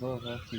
280।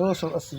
280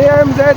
AMZ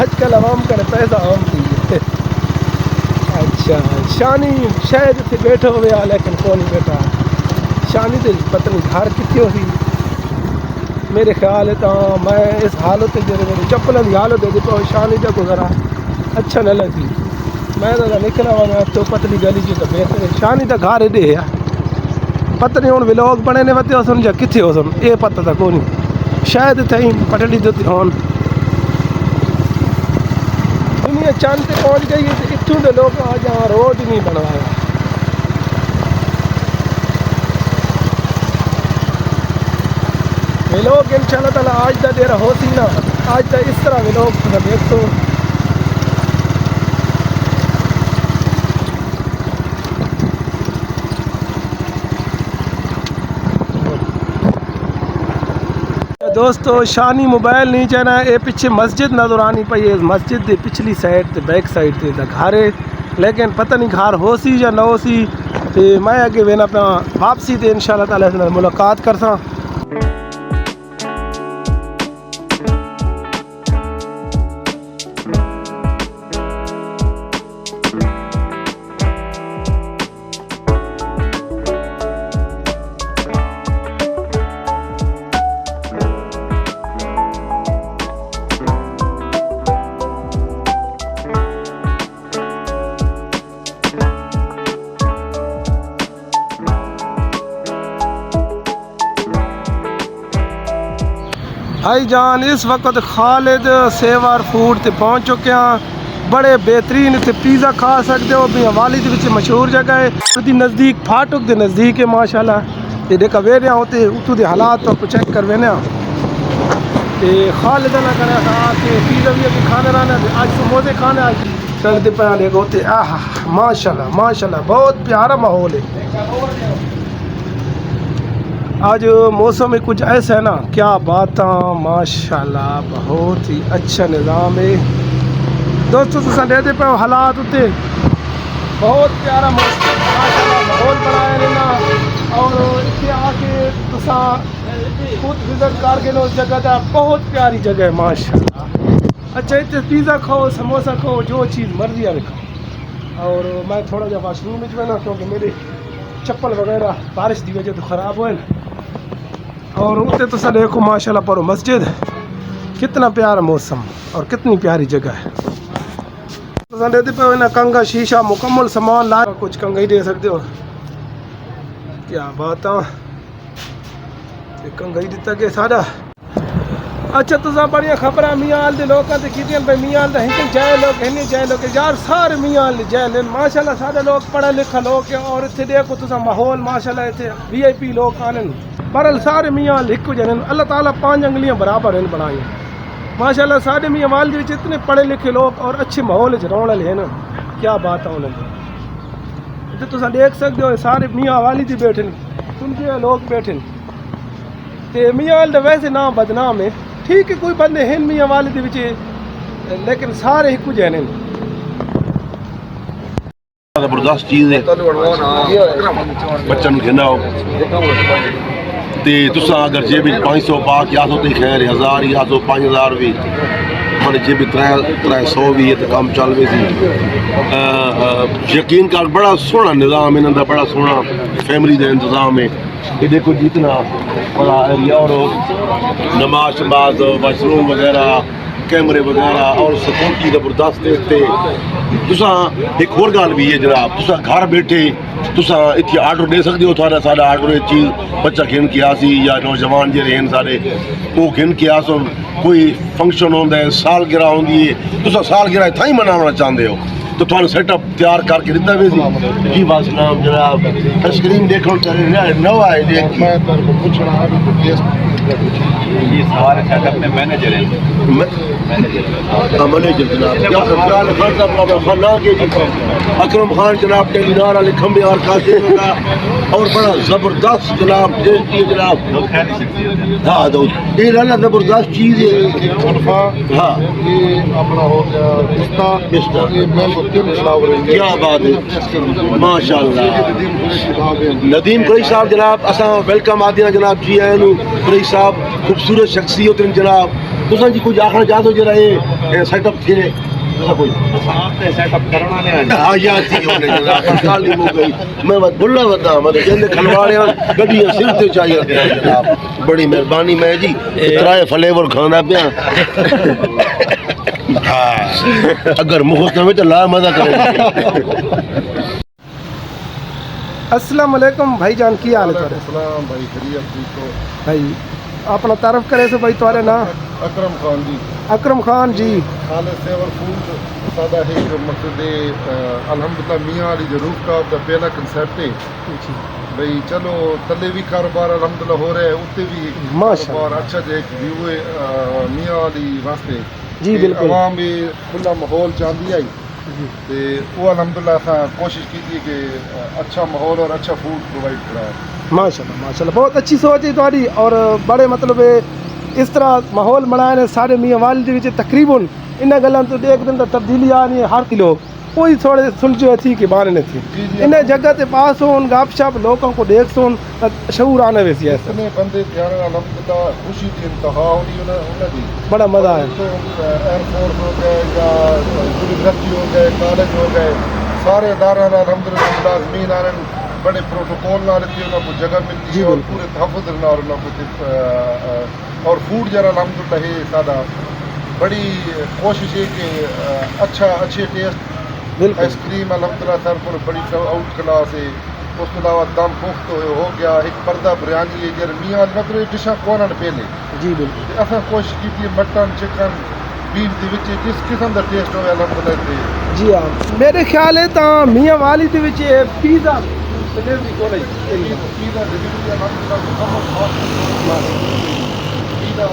آج کل عوام کا پیسہ عام تھی. اچھا شانی شاید اتنے بیٹھے ہوئے آ لیکن کون نہیں بیٹھا. شانی تو پتہ نہیں گھر کتنے ہوئی. میرے خیال ہے تو میں اس حالت میری چپل کی حالت ہے تو شانی کا کو ذرا اچھا نہ لگتی. میں تو نکلا ہوا میں تو پتلی گلی جو تو بہتر ہے. شانی تو گھر ایڈے ہے پتہ نہیں ہوں ولاگ بنے نے وتے ہو سن یا کتنے ہو سن یہ پتہ تھا کون شاید اتنے پٹڑی دیتی ہون. دنیا چاند پہ پہنچ گئی ہے تو اتوں کے لوگ آج یہاں روڈ نہیں بنوایا. لوگ ان شاء اللہ تعالیٰ آج کا دیر ہوتی نا آج کا اس طرح لوگ دیکھ تو دوستو شانی موبائل نہیں چاہنا یہ پیچھے مسجد نظر آنی پئی ہے. مسجد دی پچھلی سائڈ تے بیک سائڈ تے گھر ہے لیکن پتہ نہیں گھر ہو سی یا نہ ہو سی. میں اگے وینا پیا واپسی تے انشاءاللہ تعالیٰ ملاقات کرساں. بھائی جان اس وقت خالد سیوار فوڈ تے پہنچ چکے ہیں. بڑے بہترین اتنے پیزا کھا سکتے ہو. بھی والد وچ مشہور جگہ ہے نزدیک پھاٹک دے نزدیک ہے ماشاءاللہ. تے دیکھا ویرے ہوتے اتو دے حالات تو چیک کر وینے تے خالد نہ کرا تھا کہ پیزا بھی ابھی کھانے رہنا آج سموسے کھانے آج چلتے پہ دیکھو ہوتے ماشاءاللہ ماشاءاللہ بہت پیارا ماحول ہے. آج موسم میں کچھ ایسا ہے نا کیا بات ماشاءاللہ بہت ہی اچھا نظام ہے. دوستوں تو دیتے پہ حالات ہوتے بہت پیارا موسم ماشاءاللہ ماحول بنایا رہنا اور اتنے آ کے خود وزٹ کر کے اس جگہ تھا. بہت پیاری جگہ ہے ماشاءاللہ. اچھا اتنے پیزا کھاؤ سموسا کھاؤ جو چیز مرضی آ کھاؤ. اور میں تھوڑا جا واش روم میں نا کیونکہ میرے چپل وغیرہ بارش کی وجہ تو خراب ہوئے نا. اور اتنے تو دیکھو ماشاءاللہ پڑھو مسجد کتنا پیارا موسم اور کتنی پیاری جگہ ہے. دیتے پہ نا کنگا شیشہ مکمل سامان لا کچھ کنگا ہی دے سکتے ہو. کیا بات کنگا ہی دیتا کہ سارا. اچھا تو بڑی خبر میال دے لوگ کی میال جائے لوگ جائے لوگ یار سارے میال جائے لین ماشاءاللہ سارے لوگ پڑھا لکھا لوگ اور اتنے دیکھو تو ماحول ماشاءاللہ اتنے وی آئی پی لوگ آنے برل سارے میال ایک جن اللہ تعالیٰ 5 انگلیاں برابر ہیں بنائی ماشاءاللہ. سارے میاں والد اتنے پڑھے لکھے لوگ اور اچھے ماحول رونے والے ہیں نا کیا بات ہے. انہیں تو دیکھ سکتے ہو سارے میاں والد ہی بیٹھے ان کے لوگ بیٹھے تے میاں ویسے نام بدنام ہے ٹھیک ہے کوئی بندے ہیں میاں والد بچے لیکن سارے ایک جنے زبردست چیز ہے بچن کھینا ہو تے تساں اگر جے بھی 500 باق یا تو خیر 1000 یا تو 5000 بھی ہمارے جے بھی 300 بھی ہے تو کام چل وے سی. یقین کر بڑا سونا نظام انہاں دا بڑا سونا فیملی دا انتظام ہے. یہ دیکھو جتنا بڑا ایریا اور نماز شماز واش روم وغیرہ کیمرے وغیرہ اور سکیورٹی زبردست دیتے. تساں ایک اور گل بھی ہے جناب تساں گھر بیٹھے تساں اتنے آرڈر دے سکتے ہو. تھوڑا سارا آرڈر ایک چیز بچہ کھین کے آسی یا نوجوان جی رہن سارے وہ کھین کے آسو کوئی فنکشن ہوتا ہے سالگرہ ہوتی ہے تساں سالگرہ اتنا ہی منانا چاہتے ہو تو تھوڑا سیٹ اپ تیار کر کے دیتا بھی سی. جی بات سلام جناب اسکرین دیکھو نو آئے یہ سوال ہے اپنے مینیجر ہیں مینیجر جناب اکرم خان جناب ٹیلیدار علی کھمبے اور قاسم اور بڑا زبردست جناب جناب ہاں یہ رہنا زبردست چیز ہے. ہاں اپنا ہو گیا کیا بات ہے ماشاء اللہ. ندیم قریش صاحب جناب اساں ویلکم آدھے جناب جی آئے قریش صاحب خوبصورت شخصیت ہیں جناب تساں جی کوئی آخنا چاہتے ہو جرا یہ سیٹ اپ تھے کوئی آپ نے سیٹ اپ کرنا نہیں ہاں یار جی ہونے جناب کال ہو گئی میں بلا بتا میں کہندے کھلواڑے گڈیاں سر تے چاہیے جناب بڑی مہربانی میں جی کرائے فلیور کھانا پیا اگر مفت میں تو لا مزہ کریں السلام علیکم بھائی جان کی حال ہے تھوڑے السلام بھائی خیریت ٹھیک ہو بھائی اپنا تعارف کرے سو بھائی تھوڑے نا اکرم خان جی اکرم خان جی خالد سیور فوڈ سادہ ہے جو مقصد الحمدللہ میاں علی جو روف ٹاپ کا پہلا کنسیپٹ ہے بھئی چلو تلے بھی کاروبار الحمدللہ ہو رہا ہے اتنے بھی ماشاء کاروبار اچھا جو ایک ویو ہے میاں علی واسطے جی کہ بالکل عوام بھی کھلا ماحول چاہتی آئی تے وہ الحمدللہ اساں کوشش کی کہ اچھا ماحول اور اچھا فوڈ پرووائڈ کرائے ماشاء اللہ بہت اچھی سوچ ہے تھوڑی اور بڑے مطلب اس طرح ماحول بنائے نے سارے میاں والد وچ تقریباً ان گلاں تو ایک دن تبدیلی آنی ہے ہر کلو کوئی تھوڑے سلجھو تھی کہ بانے تھی ان جگہ تے پاس ہون گپ شپ لوگوں کو دیکھ سون شعور آنے ویسی ہے اتنے بندے تھے الحمدللہ خوشی کی انتہا ہونی انہوں دی بڑا مزہ ہے تو ایئر فورس ہو گئے یا یونیورسٹی ہو گئے کالج ہو گئے سارے ادارے الحمدللہ ملازمین آ رہے ہیں بڑے پروٹوکول نہ رہتی ہے انہوں کو جگہ ملتی ہے اور پورے تحفظ رہنا اور انہوں کو اور فوڈ جرا الحمدللہ ہے سادہ بڑی کوشش ہے کہ اچھے ٹیسٹ بالکل آئس کریم الحمدللہ سر پر بڑی آؤٹ کلاس ہے اس کے علاوہ دم پخت ہو گیا ایک پردہ بریانی ہے جر میاں مطلب یہ ڈشاں کون پہلے جی بالکل اصل کوشش کی مٹن چکن بیف دے وچ جس قسم کا ٹیسٹ ہوئے الحمدللہ تے جی ہاں میرے خیال ہے تا میاں والی دے وچ پیزا ڈلیوری کو نہیں پیزا ڈلیوری الحمدللہ مکمل پیزا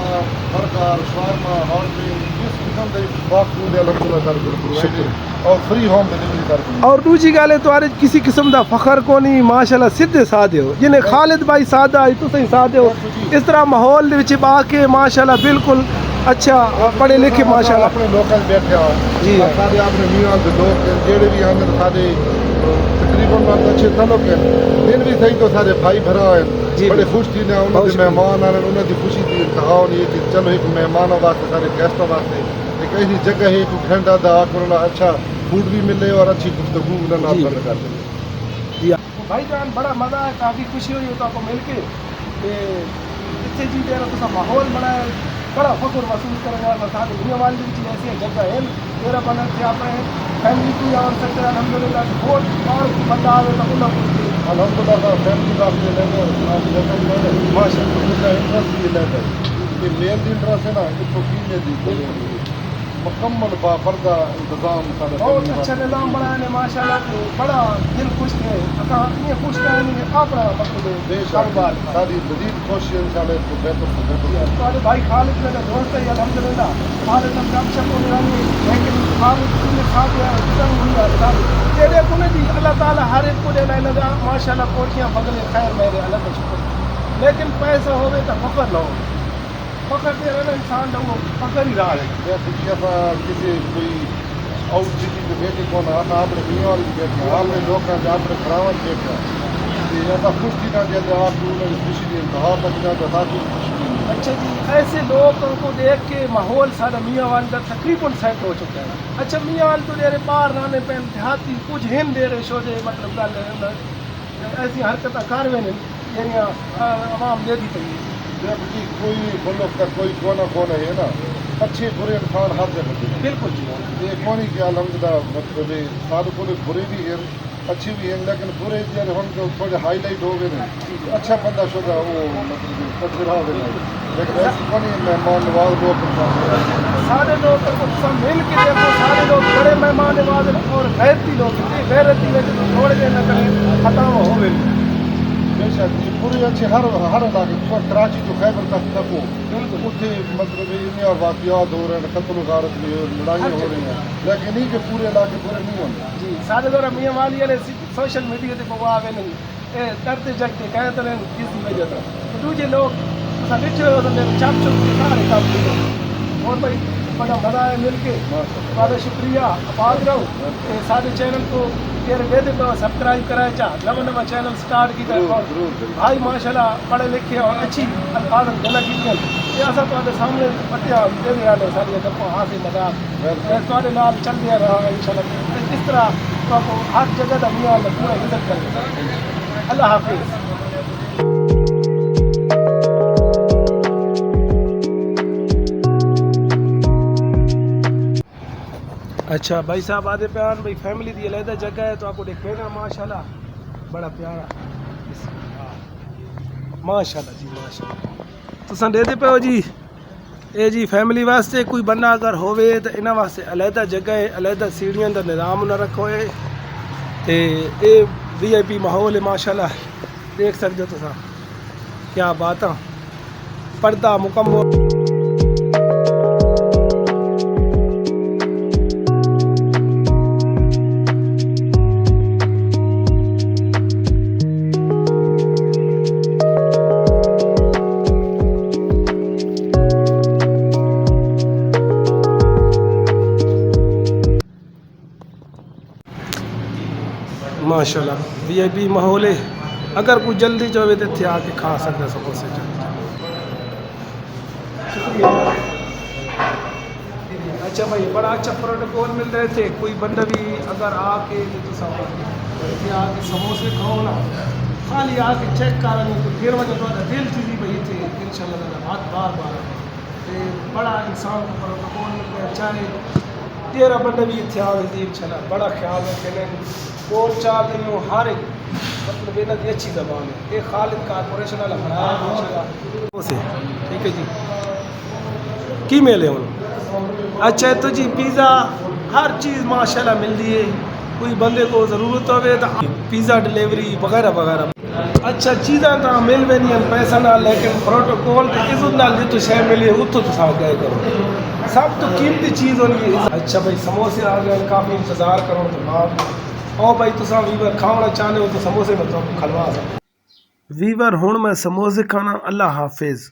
برگر شاورما ہاٹ ڈرنک جس قسم کا فاسٹ فوڈ الحمدللہ سر پرووائڈ اور فری ہوم ڈلیوری کر اور دوسری گل ہے تمہارے کسی قسم دا فخر کو نہیں ماشاءاللہ سیدھے سادے ہو جنہیں خالد بھائی سادہ آئی تو صحیح سادے ہو اس طرح ماحول دے وچ با کے ماشاءاللہ بالکل اچھا پڑھے لکھے ماشاءاللہ اپنے لوکل بیٹھے ہو جی سارے اپنے میاں کے لوگ جڑے بھی ہیں سارے تقریباً اچھے تعلق ہیں دن بھی صحیح تو سارے بھائی بھرا ہیں بڑے خوش تھی نے انہوں کے مہمان آ رہے ہیں انہوں کی خوشی کی انتہا ہونی ہے کہ چلو ایک مہمانوں واسطے سارے گیسٹوں واسطے ایک ایسی جگہ ہے کہ گھنٹہ دا کرنا اچھا فوڈ بھی ملے اور اچھی گفتگو نال بند کر دیں بھائی جان بڑا مزہ ہے کافی خوشی ہوئی تو آپ کو مل کے اتنے جی دیر تو ماحول بنایا بڑا فخر محسوس کرنے والا تھا کہ دنیا والی بھی ایسی جگہ ہے میرا بنا تھے آپ فیملی کی اور سکتے الحمدللہ بہت اور بندہ آئے تو انہیں الحمدللہ فیملی واسطے لے گئے ماشاء اللہ انٹرسٹ بھی لے گئے یہ مین انٹرسٹ ہے نا اس کو پینے دی مکمل باپردہ انتظام بہت اچھا نظام بنایا نے ماشاء اللہ بڑا دل خوش ہے یہ خوش کرنے اپنا مطلب کاروبار ساری مزید کوشش انشاءاللہ اس کو بہتر سے بہتر ہمارے بھائی خالد میرا دوست ہے الحمدللہ خالد ہم کام شپ ہونے والی لیکن خالد نے ساتھ تیرے کو نہیں دی اللہ تعالیٰ ہر ایک کو دینا لگا ماشاء اللہ کوٹیاں بغلے خیر میرے اللہ کا شکر لیکن پیسہ ہوئے تو فخر نہ ہو فخر دے رہے انسان نہ وہ فخر ہی رہا ہے کسی کوئی آؤٹ سٹی کے بیٹے کو نہ آپ نے میاں والی بیٹھا آپ نے لوگ آپ نے خراوت بیٹھا ایسا خوش تھی نہ جیسے آپ کو خوشی دی انتہا تک جاتا تھا کہ اچھا جی ایسے لوگوں کو دیکھ کے ماحول سارا میاں والے کا تقریباً سیٹ ہو چکا ہے اچھا میاں والے تو دے رہے باہر رہنے پہ دیہاتی کچھ ہند دے رہے شو دے مطلب گل ایسی حرکتیں کر رہے ہیں یعنی عوام دے دی پی کوئی ملک کا کوئی کونا ہے نا اچھے برے انسان ہر جگہ دے بالکل جی یہ کونی کہ الحمدللہ مطلب سارے کو برے بھی ہیں اچھی بھی ہیں لیکن برے جیسے ہم جو تھوڑے ہائی لائٹ ہو گئے اچھا بندہ شدہ وہ مطلب تجربہ ہو گئے لیکن ایسی کونی مہمان نواز لوگ سارے لوگ مل کے دیکھو سارے لوگ بڑے مہمان نواز اور غیرتی لوگ غیرتی میں تھوڑے دیر نہ کریں ختم ہو گئے بے شک یہ پورے اچھے ہر علاقے کراچی تو خیبر تک تک ہو اتنے مطلب انہیں اور واقعات ہو رہے ہیں قتل و غارت بھی ہو لڑائیاں ہو رہی ہیں لیکن نہیں کہ پورے علاقے پورے نہیں ہوتے جی سارے دورہ میاں والی نے سوشل میڈیا سے بوا آئے نہیں ڈرتے جگتے کہتے ہیں کسی وجہ تھا دوجے لوگ لکھے ہوئے چپ چپ کے سارے کام کیے اور بھائی بڑا مزہ ہے مل کے بڑا شکریہ آباد رہو سارے چینل کو پھر دے دے سبسکرائب کرائے چاہ نواں نواں چینل سٹارٹ کیتا بھائی ماشاءاللہ پڑھے لکھے اور اچھی الفاظ گلا کی یہ اصل تو سامنے پتیا دے دے والے ساری گپاں ہاں مذاق تو نال چل دیا رہا انشاءاللہ اس طرح تو ہر جگہ کا میاں پورا وزٹ کرے. اللہ حافظ. اچھا بھائی صاحب آدھے پیان بھائی فیملی دی علیحدہ جگہ ہے تو آپ کو دیکھے گا ماشاءاللہ بڑا پیارا ماشاءاللہ جی ماشاءاللہ تو دے دے پہ جی اے جی فیملی واسطے کوئی بندہ اگر ہوئے تو انہاں واسطے علیحدہ جگہ ہے علیحدہ سیڑھیاں دا نظام نہ رکھو ہے تے اے وی آئی پی ماحول ہے ماشاءاللہ دیکھ سکتے ہو تو کیا بات ہے پردہ مکمل. ماشاءاللہ وی آئی پی ماحول ہے اگر کوئی جلدی چاہے تو اتنے آ کے کھا سکتا سموسے شکریہ. اچھا بھائی بڑا اچھا پروٹوکول مل رہے تھے کوئی بندہ بھی اگر آ کے اتنے آ کے سموسے کھاؤ نا خالی آ کے چیک کر رہے تو پھر وجہ تو دل چیزی بھائی تھے ان شاء اللہ بات بار بار بڑا انسان کو پروٹوکول مل رہا ہے چاہے تیرہ بندے بھی اتنے آ گئے ان شاء اللہ بڑا خیال رکھے بول چال دیں ہر ایک مطلب یہاں کی اچھی زبان ہے یہ خالد کارپوریشن والا بنایا ٹھیک ہے جی کی میلے ہوں. اچھا تو جی پیزا ہر چیز ماشاءاللہ ملتی ہے کوئی بندے کو ضرورت ہوئے تو پیزا ڈلیوری وغیرہ وغیرہ اچھا چیزاں تو مل بھی نہیں پیسہ نہ لیکن پروٹوکول عزت نال جتوں شے ملی اتوں تو گئے کرو سب تو قیمتی چیز ہونی ہے. اچھا بھائی سموسے آ گئے کافی انتظار کرو تو بعد او بھائی تو ویور کھانا چاہتے ہو تو سموسے میں تو کھلوا سکتے ویور ہوں میں سموسے کھانا. اللہ حافظ.